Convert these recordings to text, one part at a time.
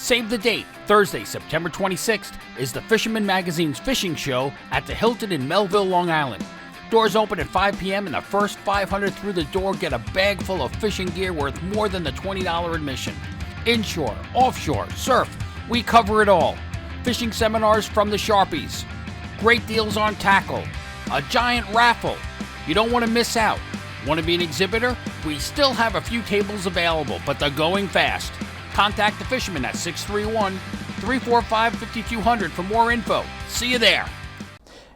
Save the date. Thursday, September 26th is the Fisherman Magazine's fishing show at the Hilton in Melville, Long Island. Doors open at 5 p.m. and the first 500 through the door get a bag full of fishing gear worth more than the $20 admission. Inshore, offshore, surf, we cover it all. Fishing seminars from the Sharpies. Great deals on tackle. A giant raffle. You don't want to miss out. Want to be an exhibitor? We still have a few tables available, but they're going fast. Contact the Fisherman at 631-345-5200 for more info. See you there.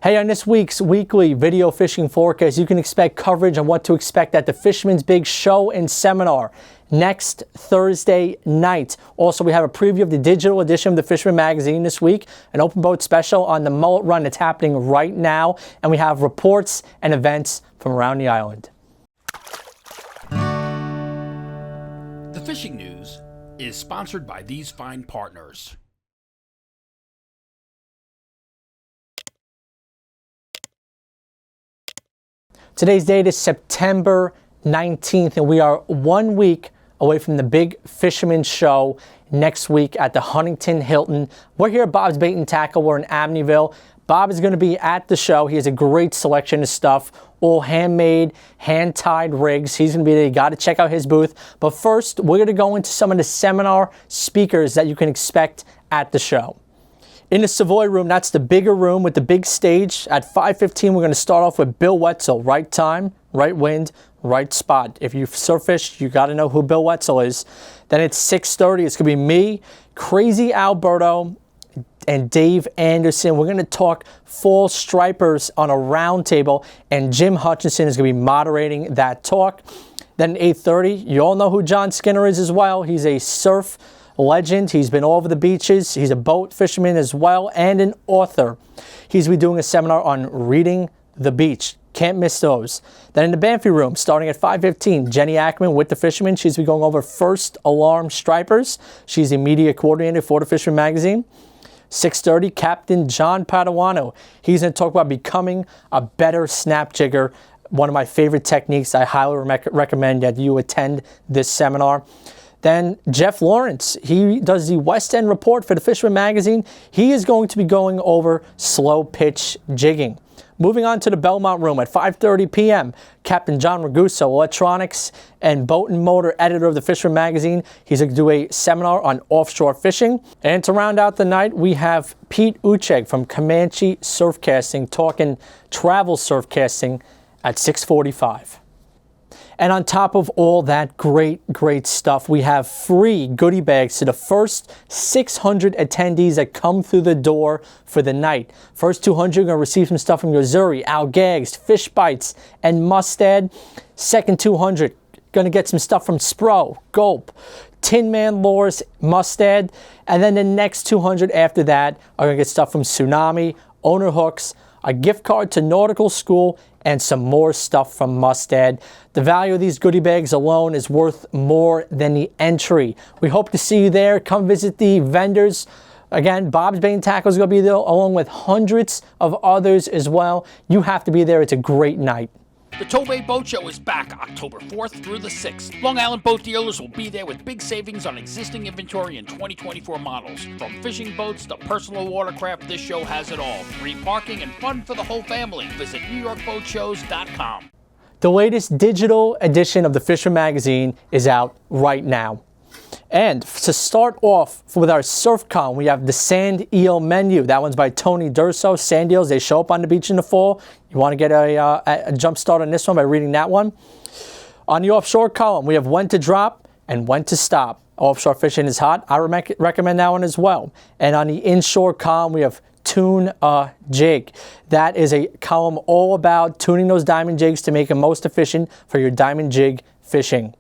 Hey, on this week's weekly video fishing forecast, you can expect coverage on what to expect at the Fisherman's Big Show and Seminar next Thursday night. Also, we have a preview of the digital edition of the Fisherman Magazine this week, an open boat special on the mullet run that's happening right now, and we have reports and events from around the island. The fishing news is sponsored by these fine partners. Today's date is September 19th, and we are 1 week away from the big Fisherman Show next week at the Huntington Hilton. We're here at Bob's Bait and Tackle. We're in Amityville. Bob is going to be at the show. He has a great selection of stuff, all handmade, hand-tied rigs. He's going to be there. You got to check out his booth. But first, we're going to go into some of the seminar speakers that you can expect at the show. In the Savoy room, that's the bigger room with the big stage. At 5:15, we're going to start off with Bill Wetzel. Right time, right wind, right spot. If you've surf fished, you got to know who Bill Wetzel is. Then at 6:30, it's going to be me, Crazy Alberto, and Dave Anderson. We're going to talk fall stripers on a round table, and Jim Hutchinson is going to be moderating that talk. Then at 8:30, you all know who John Skinner is as well. He's a surf legend. He's been all over the beaches. He's a boat fisherman as well and an author. He's going to be doing a seminar on reading the beach. Can't miss those. Then in the Banffy room, starting at 5:15, Jenni Ackerman with the Fisherman. She's going to be going over first alarm stripers. She's a media coordinator for the Fisherman Magazine. 6:30, Captain John Paduano. He's going to talk about becoming a better snap jigger. One of my favorite techniques. I highly recommend that you attend this seminar. Then Jeff Lawrence, he does the West End report for the Fisherman Magazine. He is going to be going over slow pitch jigging. Moving on to the Belmont room at 5:30 p.m., Captain John Ragusa, electronics and boat and motor editor of the Fisherman Magazine. He's going to do a seminar on offshore fishing. And to round out the night, we have Pete Ucheg from Comanche Surfcasting talking travel surfcasting at 6:45. And on top of all that great stuff, we have free goodie bags to the first 600 attendees that come through the door for the night. First 200 are going to receive some stuff from Missouri, Al Gags, Fish Bites, and Mustad. Second 200 going to get some stuff from Spro, Gulp, Tin Man Lures, Mustad. And then the next 200 after that are going to get stuff from Tsunami, Owner Hooks, a gift card to Nautical School, and some more stuff from Mustad. The value of these goodie bags alone is worth more than the entry. We hope to see you there. Come visit the vendors. Again, Bob's Bait and Tackle is going to be there along with hundreds of others as well. You have to be there. It's a great night. The Tovay Boat Show is back October 4th through the 6th. Long Island boat dealers will be there with big savings on existing inventory and 2024 models. From fishing boats to personal watercraft, this show has it all. Free parking and fun for the whole family. Visit NewYorkBoatShows.com. The latest digital edition of the Fisherman Magazine is out right now. And to start off with our SurfCon, we have the Sand Eel menu. That one's by Tony Durso. Sand eels, they show up on the beach in the fall. You want to get a jump start on this one by reading that one. On the offshore column, we have when to drop and when to stop. Offshore fishing is hot. I recommend that one as well. And on the inshore column, we have Tune a Jig. That is a column all about tuning those diamond jigs to make them most efficient for your diamond jig fishing.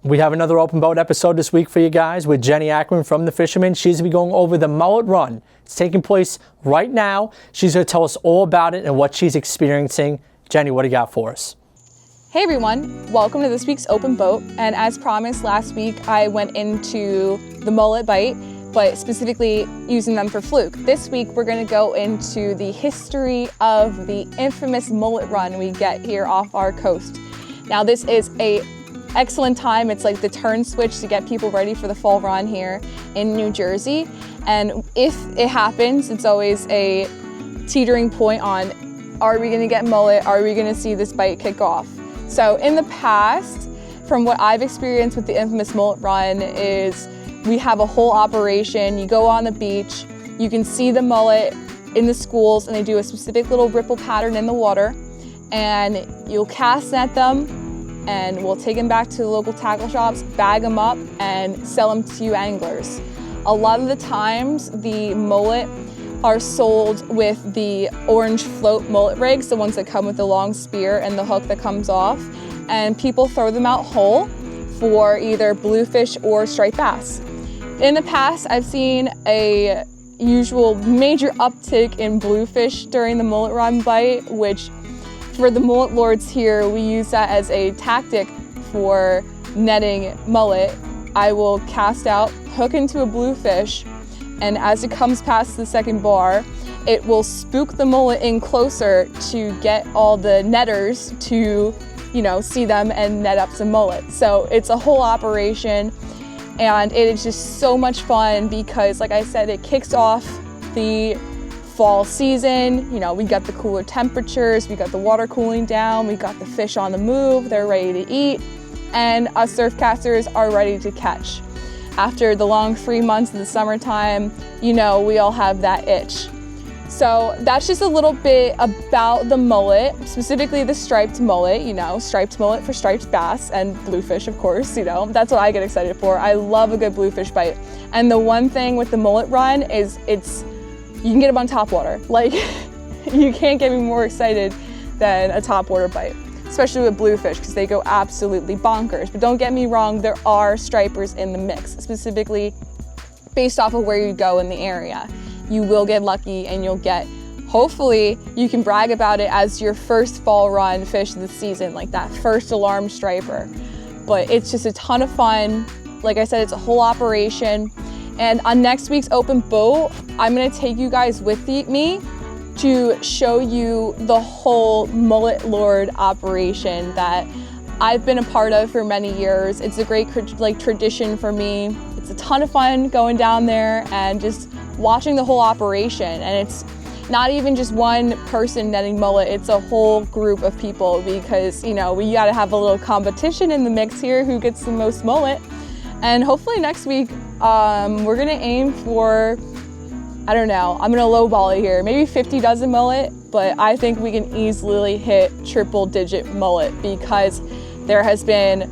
We have another open boat episode this week for you guys with Jenni Ackerman from The Fisherman. She's going to be going over the mullet run. It's taking place right now. She's going to tell us all about it and what she's experiencing. Jenni, what do you got for us? Hey everyone, welcome to this week's open boat. And as promised last week, I went into the mullet bite, but specifically using them for fluke. This week, we're going to go into the history of the infamous mullet run we get here off our coast. Now, this is a excellent time. It's like the turn switch to get people ready for the fall run here in New Jersey. And if it happens, it's always a teetering point on, are we gonna get mullet? Are we gonna see this bite kick off? So in the past, from what I've experienced with the infamous mullet run, is we have a whole operation. You go on the beach, you can see the mullet in the schools, and they do a specific little ripple pattern in the water, and you'll cast net them, and we'll take them back to the local tackle shops, bag them up, and sell them to you anglers. A lot of the times, the mullet are sold with the orange float mullet rigs, the ones that come with the long spear and the hook that comes off, and people throw them out whole for either bluefish or striped bass. In the past, I've seen a usual major uptick in bluefish during the mullet run bite, which for the mullet lords here, we use that as a tactic for netting mullet. I will cast out, hook into a bluefish, and as it comes past the second bar, it will spook the mullet in closer to get all the netters to, you know, see them and net up some mullet. So it's a whole operation, and it is just so much fun because, like I said, it kicks off the fall season. You know, we got the cooler temperatures, we got the water cooling down, we got the fish on the move, they're ready to eat, and us surf casters are ready to catch. After the long 3 months of the summertime, you know, we all have that itch. So that's just a little bit about the mullet, specifically the striped mullet, you know, striped mullet for striped bass and bluefish, of course, you know, that's what I get excited for. I love a good bluefish bite. And the one thing with the mullet run is you can get them on topwater. Like, you can't get me more excited than a topwater bite, especially with bluefish, because they go absolutely bonkers. But don't get me wrong, there are stripers in the mix, specifically based off of where you go in the area. You will get lucky and you'll get, hopefully, you can brag about it as your first fall run fish of the season, like that first alarm striper. But it's just a ton of fun. Like I said, it's a whole operation. And on next week's open boat, I'm gonna take you guys with me to show you the whole mullet lord operation that I've been a part of for many years. It's a great tradition for me. It's a ton of fun going down there and just watching the whole operation. And it's not even just one person netting mullet, it's a whole group of people, because, you know, we gotta have a little competition in the mix here, who gets the most mullet. And hopefully next week, we're gonna aim for, I don't know, I'm gonna lowball it here, maybe 50 dozen mullet, but I think we can easily hit triple digit mullet, because there has been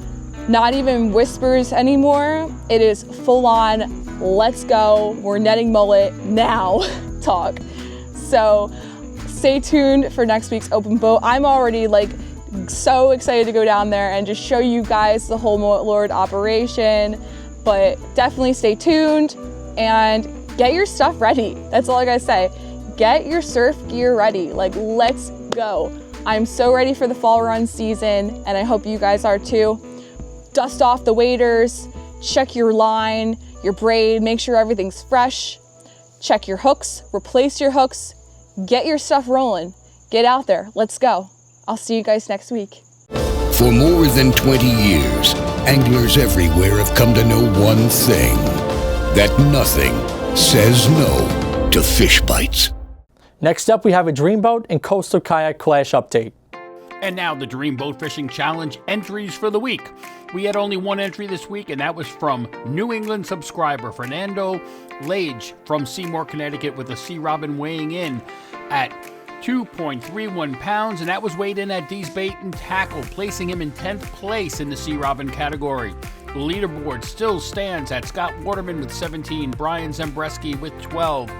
not even whispers anymore. It is full on, let's go, we're netting mullet now talk. So stay tuned for next week's open boat. I'm already like so excited to go down there and just show you guys the whole mullet lord operation, but definitely stay tuned and get your stuff ready. That's all I gotta say. Get your surf gear ready. Like, let's go. I'm so ready for the fall run season, and I hope you guys are too. Dust off the waders, check your line, your braid, make sure everything's fresh. Check your hooks, replace your hooks, get your stuff rolling. Get out there, let's go. I'll see you guys next week. For more than 20 years, anglers everywhere have come to know one thing, that nothing says no to fish bites. Next up, we have a Dreamboat and Coastal Kayak Clash update. And now the Dreamboat Fishing Challenge entries for the week. We had only one entry this week, and that was from New England subscriber Fernando Gaige from Seymour, Connecticut, with a sea robin weighing in at 2.31 pounds, and that was weighed in at D's Bait and Tackle, placing him in 10th place in the sea robin category. The leaderboard still stands at Scott Waterman with 17, Brian Zembreski with 12,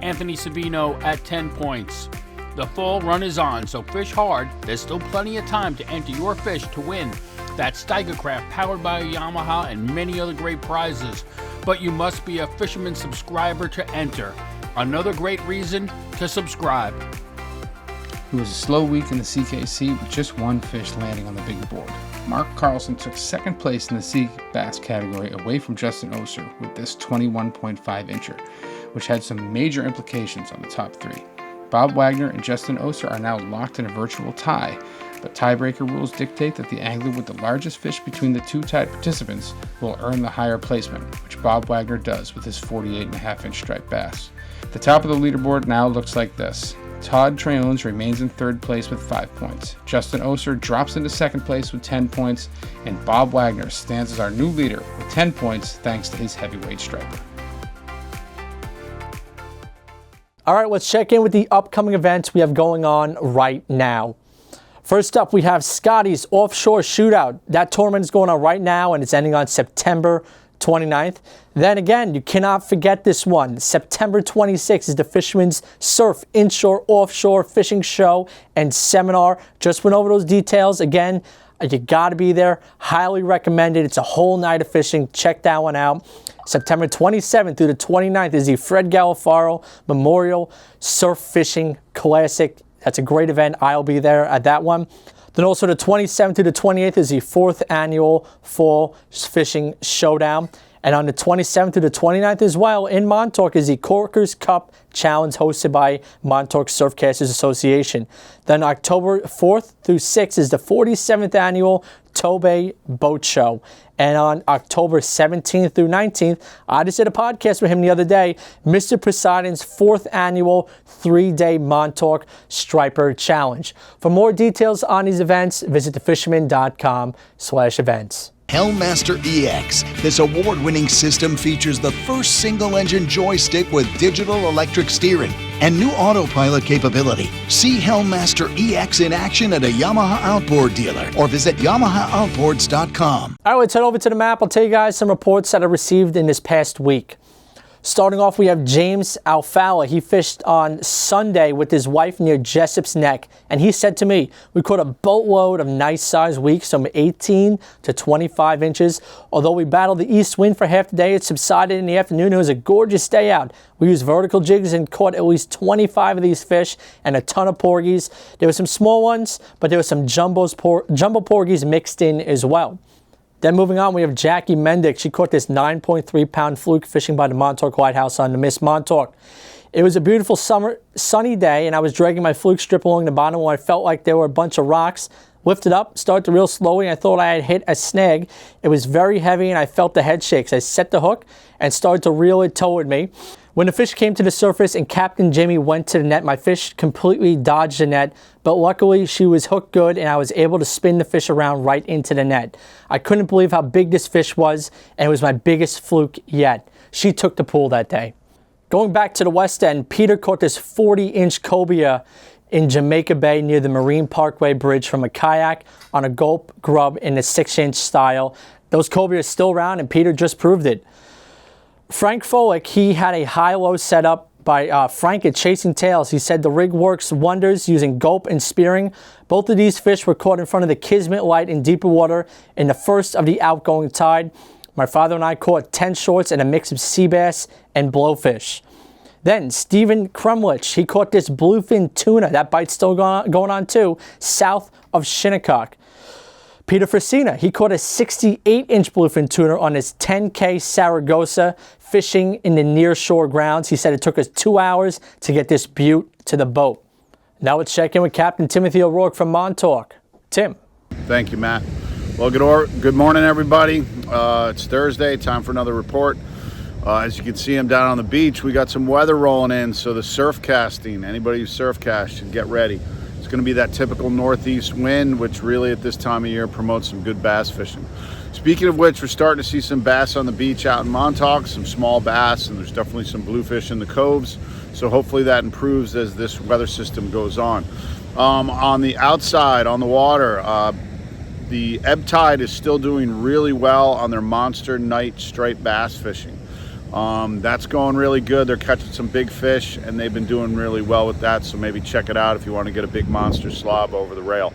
Anthony Savino at 10 points. The fall run is on, so fish hard. There's still plenty of time to enter your fish to win that Steigercraft powered by Yamaha and many other great prizes. But you must be a Fisherman subscriber to enter. Another great reason to subscribe. It was a slow week in the CKC with just one fish landing on the big board. Mark Carlson took second place in the sea bass category away from Justin Oser with this 21.5 incher, which had some major implications on the top three. Bob Wagner and Justin Oser are now locked in a virtual tie, but tiebreaker rules dictate that the angler with the largest fish between the two tied participants will earn the higher placement, which Bob Wagner does with his 48.5-inch striped bass. The top of the leaderboard now looks like this. Todd Trailens remains in third place with 5 points. Justin Oser drops into second place with 10 points, and Bob Wagner stands as our new leader with 10 points thanks to his heavyweight striper. All right, let's check in with the upcoming events we have going on right now. First up, we have Scotty's Offshore Shootout. That tournament is going on right now, and it's ending on September 29th. Then again, you cannot forget this one. September 26th is the Fisherman's Surf Inshore Offshore Fishing Show and Seminar. Just went over those details. Again, you got to be there. Highly recommended. It's a whole night of fishing. Check that one out. September 27th through the 29th is the Fred Galafaro Memorial Surf Fishing Classic. That's a great event. I'll be there at that one. Then also the 27th to the 28th is the 4th annual Fall Fishing Showdown. And on the 27th to the 29th as well, in Montauk is the Corkers Cup Challenge hosted by Montauk Surfcasters Association. Then October 4th through 6th is the 47th annual Tobay Boat Show. And on October 17th through 19th, I just did a podcast with him the other day, Mr. Poseidon's 4th annual 3-day Montauk Striper Challenge. For more details on these events, visit thefisherman.com/events. Helmmaster EX. This award-winning system features the first single-engine joystick with digital electric steering and new autopilot capability. See Helmmaster EX in action at a Yamaha Outboard dealer or visit YamahaOutboards.com. All right, let's head over to the map. I'll tell you guys some reports that I received in this past week. Starting off, we have James Alfala. He fished on Sunday with his wife near Jessup's Neck, and he said to me, we caught a boatload of nice-sized weeks, some 18 to 25 inches. Although we battled the east wind for half the day, it subsided in the afternoon. It was a gorgeous day out. We used vertical jigs and caught at least 25 of these fish and a ton of porgies. There were some small ones, but there were some jumbo porgies mixed in as well. Then moving on, we have Jackie Mendick. She caught this 9.3-pound fluke fishing by the Montauk Lighthouse on the Miss Montauk. It was a beautiful summer, sunny day, and I was dragging my fluke strip along the bottom when I felt like there were a bunch of rocks. Lifted up, started to reel slowly, and I thought I had hit a snag. It was very heavy, and I felt the head shakes. I set the hook and started to reel it toward me. When the fish came to the surface and Captain Jimmy went to the net, my fish completely dodged the net, but luckily she was hooked good and I was able to spin the fish around right into the net. I couldn't believe how big this fish was, and it was my biggest fluke yet. She took the pool that day. Going back to the west end, Peter caught this 40-inch cobia in Jamaica Bay near the Marine Parkway Bridge from a kayak on a gulp grub in the 6-inch style. Those cobia are still around, and Peter just proved it. Frank Folick, he had a high-low setup by Frank at Chasing Tails. He said the rig works wonders using gulp and spearing. Both of these fish were caught in front of the Kismet Light in deeper water in the first of the outgoing tide. My father and I caught 10 shorts and a mix of sea bass and blowfish. Then Stephen Crumlich, he caught this bluefin tuna. That bite's still going on too, south of Shinnecock. Peter Frasina, he caught a 68-inch bluefin tuna on his 10K Saragossa fishing in the near-shore grounds. He said it took us 2 hours to get this beaut to the boat. Now let's check in with Captain Timothy O'Rourke from Montauk. Tim. Thank you, Matt. Well, good morning, everybody. It's Thursday, time for another report. As you can see, I'm down on the beach. We got some weather rolling in, so the surf casting, anybody who surf casts should get ready. It's going to be that typical northeast wind, which really at this time of year promotes some good bass fishing. Speaking of which, we're starting to see some bass on the beach out in Montauk, some small bass, and there's definitely some bluefish in the coves. So hopefully that improves as this weather system goes on. On the outside, on the water, the ebb tide is still doing really well on their monster night striped bass fishing. That's going really good. They're catching some big fish, and they've been doing really well with that, so maybe check it out if you want to get a big monster slob over the rail.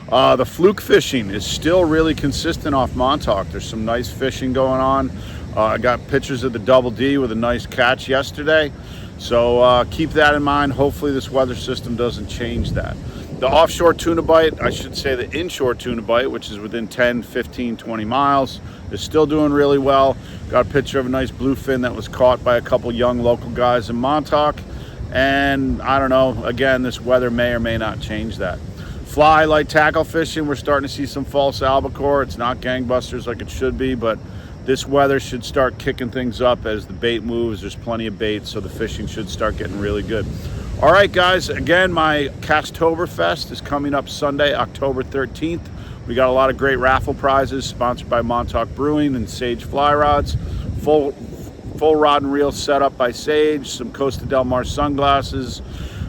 The fluke fishing is still really consistent off Montauk. There's some nice fishing going on. I got pictures of the Double D with a nice catch yesterday, so keep that in mind. Hopefully this weather system doesn't change that. The offshore tuna bite, I should say the inshore tuna bite, which is within 10, 15, 20 miles, is still doing really well. Got a picture of a nice bluefin that was caught by a couple young local guys in Montauk. And I don't know, again, this weather may or may not change that. Fly light tackle fishing, we're starting to see some false albacore. It's not gangbusters like it should be, but this weather should start kicking things up as the bait moves. There's plenty of bait, so the fishing should start getting really good. All right, guys, again, my Casttoberfest is coming up Sunday, October 13th. We got a lot of great raffle prizes sponsored by Montauk Brewing and Sage Fly Rods. Full rod and reel setup by Sage, some Costa Del Mar sunglasses,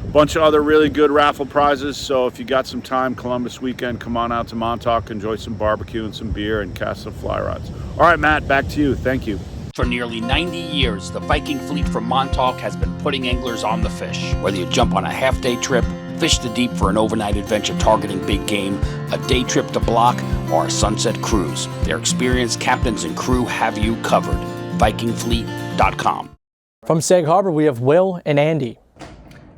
a bunch of other really good raffle prizes. So if you got some time, Columbus weekend, come on out to Montauk, enjoy some barbecue and some beer and cast some fly rods. All right, Matt, back to you. Thank you. For nearly 90 years, the Viking fleet from Montauk has been putting anglers on the fish. Whether you jump on a half-day trip, fish the deep for an overnight adventure targeting big game, a day trip to Block, or a sunset cruise, their experienced captains and crew have you covered. VikingFleet.com. From Sag Harbor, we have Will and Andy.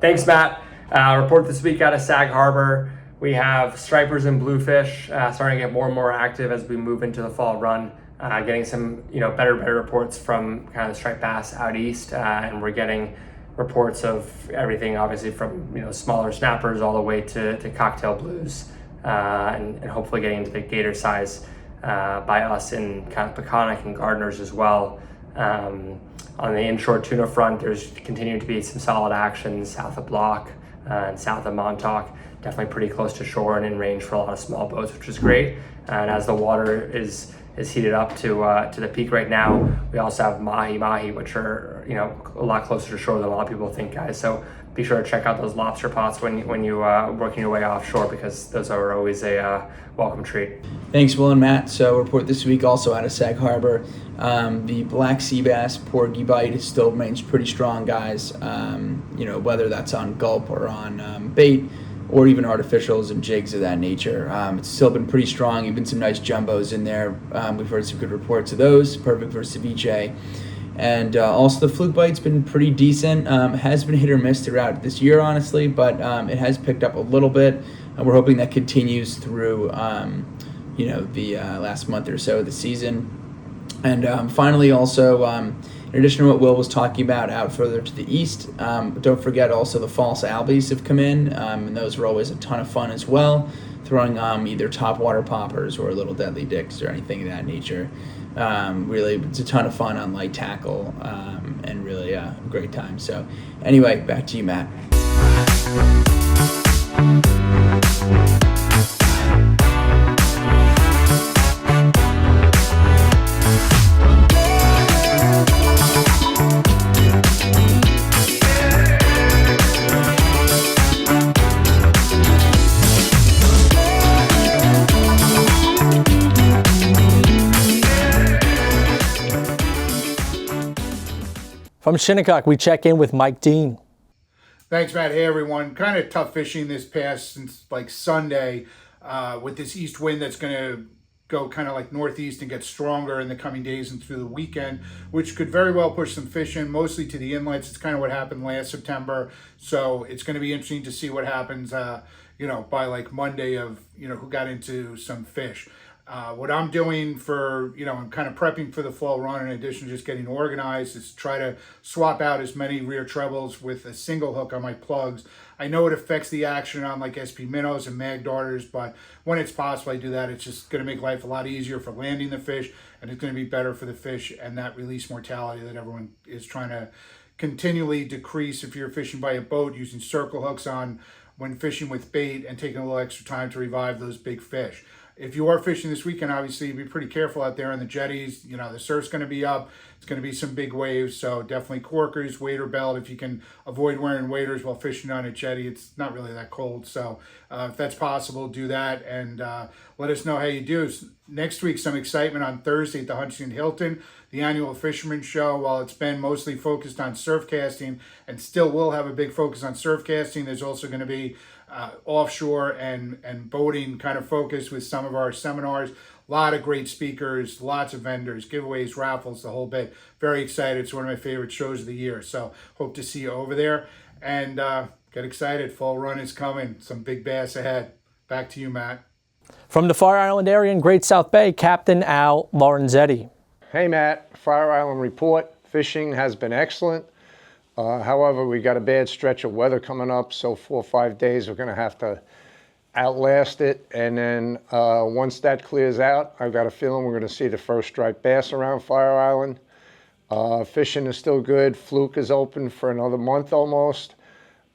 Thanks, Matt. Report this week out of Sag Harbor. We have stripers and bluefish starting to get more and more active as we move into the fall run. Getting some, better reports from kind of the striped bass out east, and we're getting reports of everything, obviously from smaller snappers all the way to cocktail blues, and hopefully getting into the gator size by us in kind of Peconic and Gardeners as well. On the inshore tuna front, there's continuing to be some solid action south of Block and south of Montauk. Definitely pretty close to shore and in range for a lot of small boats, which is great. And as the water is heated up to the peak right now, we also have mahi, which are a lot closer to shore than a lot of people think, guys. So be sure to check out those lobster pots when you working your way offshore, because those are always a welcome treat. Thanks, Will and Matt. So report this week also out of Sag Harbor. The black sea bass porgy bite still remains pretty strong, guys. Whether that's on gulp or on bait, or even artificials and jigs of that nature. It's still been pretty strong, even some nice jumbos in there. We've heard some good reports of those, perfect for ceviche. And also the fluke bite's been pretty decent. Has been hit or miss throughout this year, honestly, but it has picked up a little bit. And we're hoping that continues through, the last month or so of the season. And finally, also, in addition to what Will was talking about out further to the east, don't forget also the false albies have come in, and those were always a ton of fun as well, throwing either topwater poppers or little deadly dicks or anything of that nature. Really, it's a ton of fun on light tackle, and really a great time. So anyway, back to you, Matt. From Shinnecock, we check in with Mike Dean. Thanks, Matt. Hey, everyone. Kind of tough fishing this past since Sunday with this east wind that's going to go kind of like northeast and get stronger in the coming days and through the weekend, which could very well push some fish in, mostly to the inlets. It's kind of what happened last September. So it's going to be interesting to see what happens, by like Monday of, who got into some fish. What I'm doing for, I'm kind of prepping for the fall run in addition to just getting organized, is try to swap out as many rear trebles with a single hook on my plugs. I know it affects the action on like SP minnows and mag darters, but when it's possible I do that. It's just going to make life a lot easier for landing the fish, and it's going to be better for the fish and that release mortality that everyone is trying to continually decrease if you're fishing by a boat, using circle hooks on when fishing with bait and taking a little extra time to revive those big fish. If you are fishing this weekend, obviously be pretty careful out there on the jetties. The surf's going to be up. It's going to be some big waves, so definitely corkers, wader belt. If you can avoid wearing waders while fishing on a jetty, it's not really that cold. So if that's possible, do that, and let us know how you do. Next week, some excitement on Thursday at the Huntington Hilton, the annual Fisherman show. While it's been mostly focused on surf casting and still will have a big focus on surf casting, there's also going to be offshore and boating kind of focus with some of our seminars. A lot of great speakers, lots of vendors, giveaways, raffles, the whole bit. Very excited. It's one of my favorite shows of the year. So hope to see you over there. And get excited. Fall run is coming. Some big bass ahead. Back to you, Matt. From the Fire Island area in Great South Bay, Captain Al Lorenzetti. Hey, Matt. Fire Island report. Fishing has been excellent. However, we got a bad stretch of weather coming up, so 4 or 5 days we're going to have to outlast it. And then once that clears out, I've got a feeling we're going to see the first striped bass around Fire Island. Fishing is still good. Fluke is open for another month almost.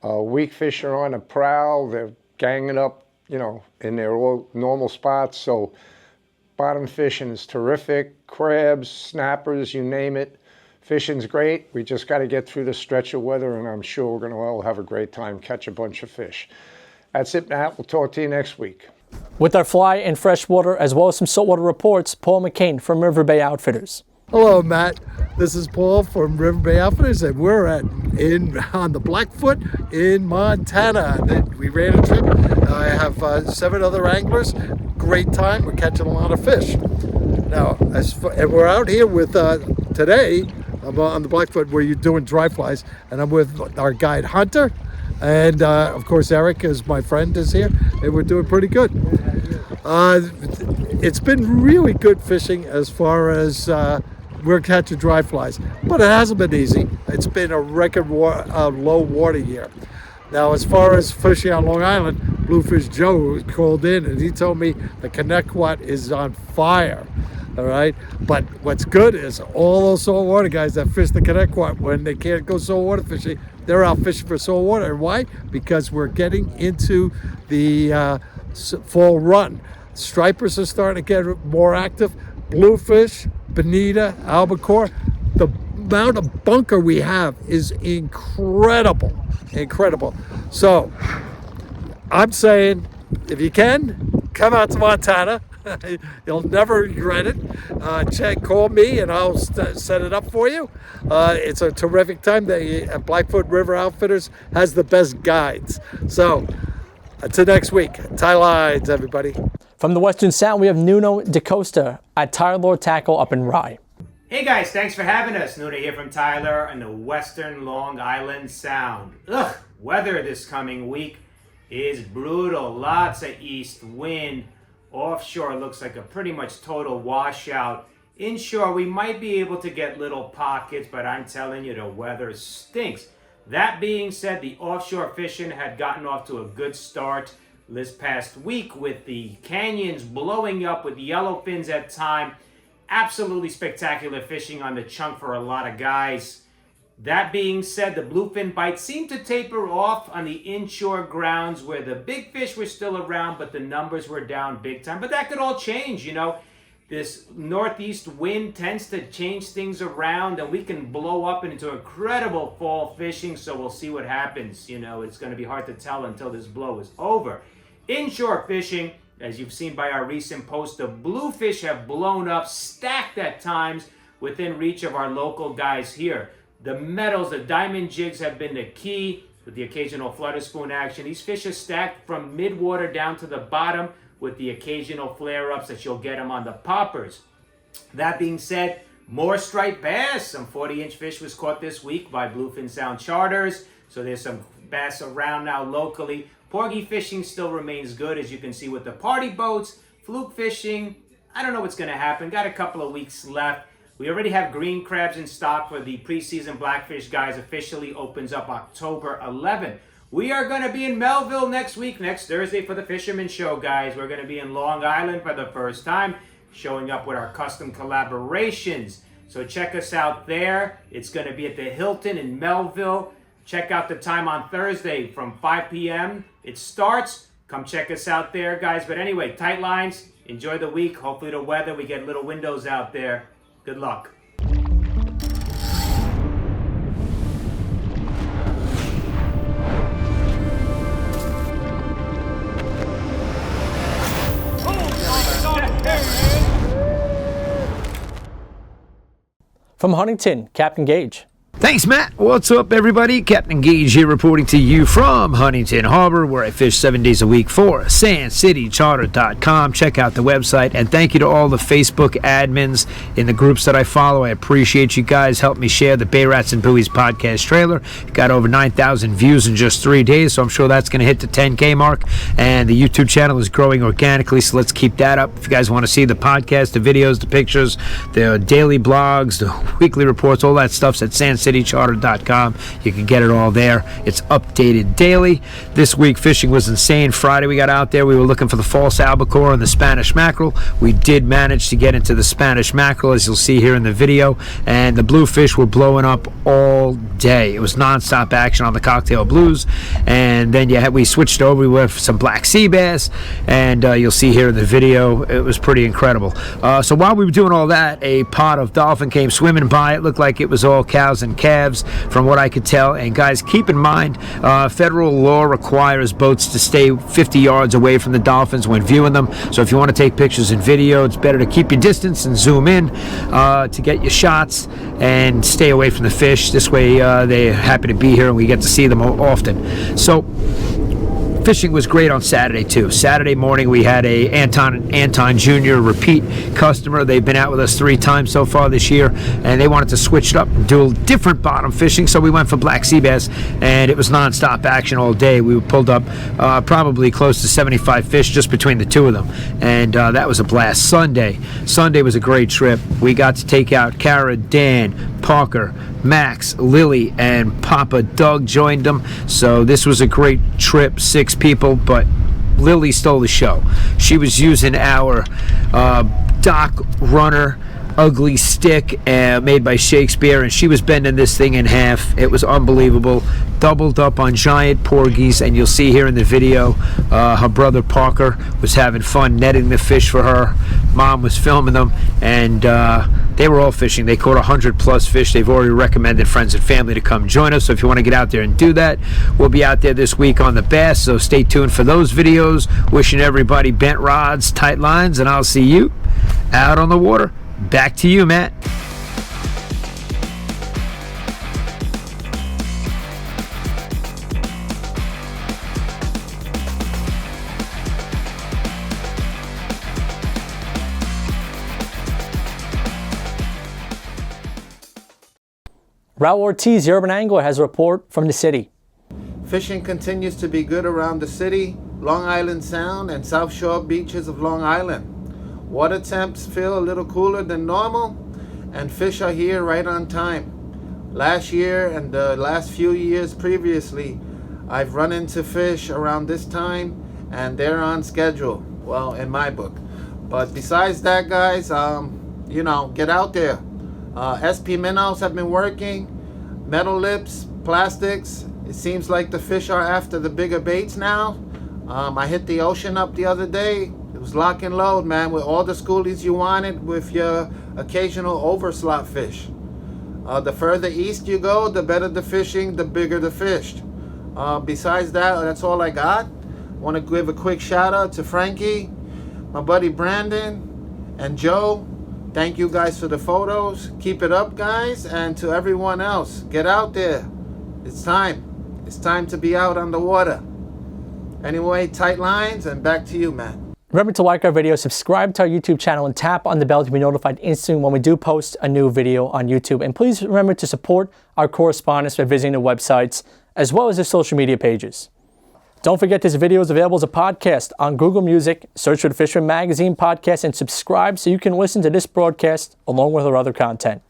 Weakfish are on the prowl. They're ganging up, you know, in their all normal spots. So bottom fishing is terrific. Crabs, snappers, you name it. Fishing's great. We just got to get through the stretch of weather, and I'm sure we're going to all have a great time, catch a bunch of fish. That's it, Matt. We'll talk to you next week. With our fly and freshwater, as well as some saltwater reports, Paul McCain from River Bay Outfitters. Hello, Matt. This is Paul from River Bay Outfitters, and we're on the Blackfoot in Montana. We ran a trip. I have 7 other anglers. Great time. We're catching a lot of fish. Now, and we're out here with today. I'm on the Blackfoot where you're doing dry flies, and I'm with our guide Hunter, and of course Eric is my friend is here, and we're doing pretty good. It's been really good fishing as far as we're catching dry flies, but it hasn't been easy. It's been a record low water year. Now, as far as fishing on Long Island, Bluefish Joe called in and he told me the Connecticut is on fire. All right, but what's good is all those saltwater guys that fish the Connecticut, when they can't go saltwater fishing, they're out fishing for saltwater. And why? Because we're getting into the fall run. Stripers are starting to get more active. Bluefish, bonita, albacore. The amount of bunker we have is incredible, incredible. So I'm saying, if you can, come out to Montana. You'll never regret it. Call me and I'll set it up for you. It's a terrific time. Blackfoot River Outfitters has the best guides. So until next week, tie lines, everybody. From the Western Sound, we have Nuno Decosta at Tyalure Tackle up in Rye. Hey guys, thanks for having us. Nuno here from Tyalure in the Western Long Island Sound. Weather this coming week is brutal. Lots of east wind. Offshore looks like a pretty much total washout. Inshore, we might be able to get little pockets, but I'm telling you, the weather stinks. That being said, the offshore fishing had gotten off to a good start this past week with the canyons blowing up with yellowfins at time. Absolutely spectacular fishing on the chunk for a lot of guys. That being said, the bluefin bites seem to taper off on the inshore grounds where the big fish were still around, but the numbers were down big time. But that could all change, you know. This northeast wind tends to change things around, and we can blow up into incredible fall fishing, so we'll see what happens. You know, it's going to be hard to tell until this blow is over. Inshore fishing, as you've seen by our recent post, the bluefish have blown up, stacked at times within reach of our local guys here. The metals, the diamond jigs have been the key with the occasional flutter spoon action. These fish are stacked from mid-water down to the bottom with the occasional flare-ups that you'll get them on the poppers. That being said, more striped bass. Some 40-inch fish was caught this week by Bluefin Sound charters. So there's some bass around now locally. Porgy fishing still remains good, as you can see with the party boats. Fluke fishing, I don't know what's going to happen. Got a couple of weeks left. We already have green crabs in stock for the preseason Blackfish guys. Officially opens up October 11th. We are going to be in Melville next week, next Thursday for the Fisherman show, guys. We're going to be in Long Island for the first time, showing up with our custom collaborations. So check us out there. It's going to be at the Hilton in Melville. Check out the time on Thursday from 5 p.m. It starts. Come check us out there, guys. But anyway, tight lines. Enjoy the week. Hopefully the weather, we get little windows out there. Good luck. From Huntington, Captain Gaige. Thanks, Matt. What's up, everybody? Captain Gaige here reporting to you from Huntington Harbor, where I fish 7 days a week for SandCityCharter.com. Check out the website, and thank you to all the Facebook admins in the groups that I follow. I appreciate you guys. Help me share the Bay Rats and Buoys podcast trailer. Got over 9,000 views in just 3 days, so I'm sure that's going to hit the 10K mark. And the YouTube channel is growing organically, so let's keep that up. If you guys want to see the podcast, the videos, the pictures, the daily blogs, the weekly reports, all that stuff's at SandCityCharter.com. You can get it all there. It's updated daily. This week, fishing was insane. Friday, we got out there. We were looking for the false albacore and the Spanish mackerel. We did manage to get into the Spanish mackerel, as you'll see here in the video, and the bluefish were blowing up all day. It was nonstop action on the cocktail blues, and then we switched over. We went for some black sea bass, and you'll see here in the video, it was pretty incredible. So while we were doing all that, a pod of dolphin came swimming by. It looked like it was all cows and calves from what I could tell. And guys, keep in mind, federal law requires boats to stay 50 yards away from the dolphins when viewing them. So if you want to take pictures and video, it's better to keep your distance and zoom in to get your shots and stay away from the fish. This way they're happy to be here and we get to see them often. So fishing was great on Saturday too. Saturday morning we had a Anton Jr. repeat customer. They've been out with us 3 times so far this year, and they wanted to switch it up and do a different bottom fishing, so we went for black sea bass, and it was non-stop action all day. We pulled up probably close to 75 fish just between the two of them, and that was a blast. Sunday was a great trip. We got to take out Kara, Dan, Parker, Max, Lily, and Papa Doug joined them. So this was a great trip, 6 people, but Lily stole the show. She was using our dock runner ugly stick made by Shakespeare, and she was bending this thing in half. It was unbelievable. Doubled up on giant porgies, and you'll see here in the video her brother Parker was having fun netting the fish for her. Mom was filming them, and they were all fishing. They caught 100+ fish. They've already recommended friends and family to come join us, so if you want to get out there and do that, we'll be out there this week on the bass, so stay tuned for those videos. Wishing everybody bent rods, tight lines, and I'll see you out on the water. Back to you, Matt. Raul Ortiz, the urban angler, has a report from the city. Fishing continues to be good around the city, Long Island Sound, and South Shore beaches of Long Island. Water temps feel a little cooler than normal, and fish are here right on time. Last year and the last few years previously, I've run into fish around this time, and they're on schedule, well, in my book. But besides that, guys, get out there. SP minnows have been working, metal lips, plastics. It seems like the fish are after the bigger baits now. I hit the ocean up the other day. It was lock and load, man, with all the schoolies you wanted, with your occasional overslot fish. The further east you go, the better the fishing, the bigger the fish. Besides that, that's all I got. Want to give a quick shout out to Frankie, my buddy Brandon, and Joe. Thank you guys for the photos. Keep it up, guys, and to everyone else, get out there. It's time. It's time to be out on the water. Anyway, tight lines, and back to you, man. Remember to like our video, subscribe to our YouTube channel, and tap on the bell to be notified instantly when we do post a new video on YouTube. And please remember to support our correspondents by visiting the websites as well as their social media pages. Don't forget this video is available as a podcast on Google Music. Search for the Fisherman Magazine podcast and subscribe so you can listen to this broadcast along with our other content.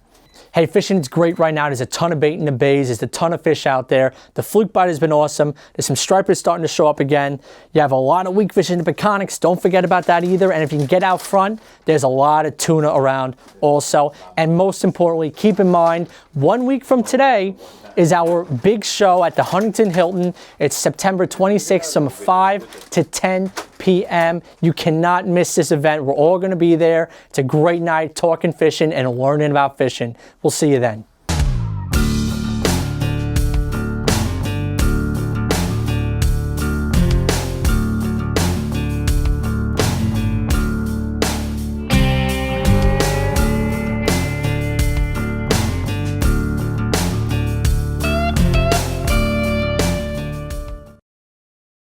Hey, fishing is great right now. There's a ton of bait in the bays. There's a ton of fish out there. The fluke bite has been awesome. There's some stripers starting to show up again. You have a lot of weak fish in the peconics. Don't forget about that either. And if you can get out front, there's a lot of tuna around also. And most importantly, keep in mind, 1 week from today is our big show at the Huntington Hilton. It's September 26th from 5 to 10 p.m. You cannot miss this event. We're all going to be there. It's a great night talking fishing and learning about fishing. We'll see you then.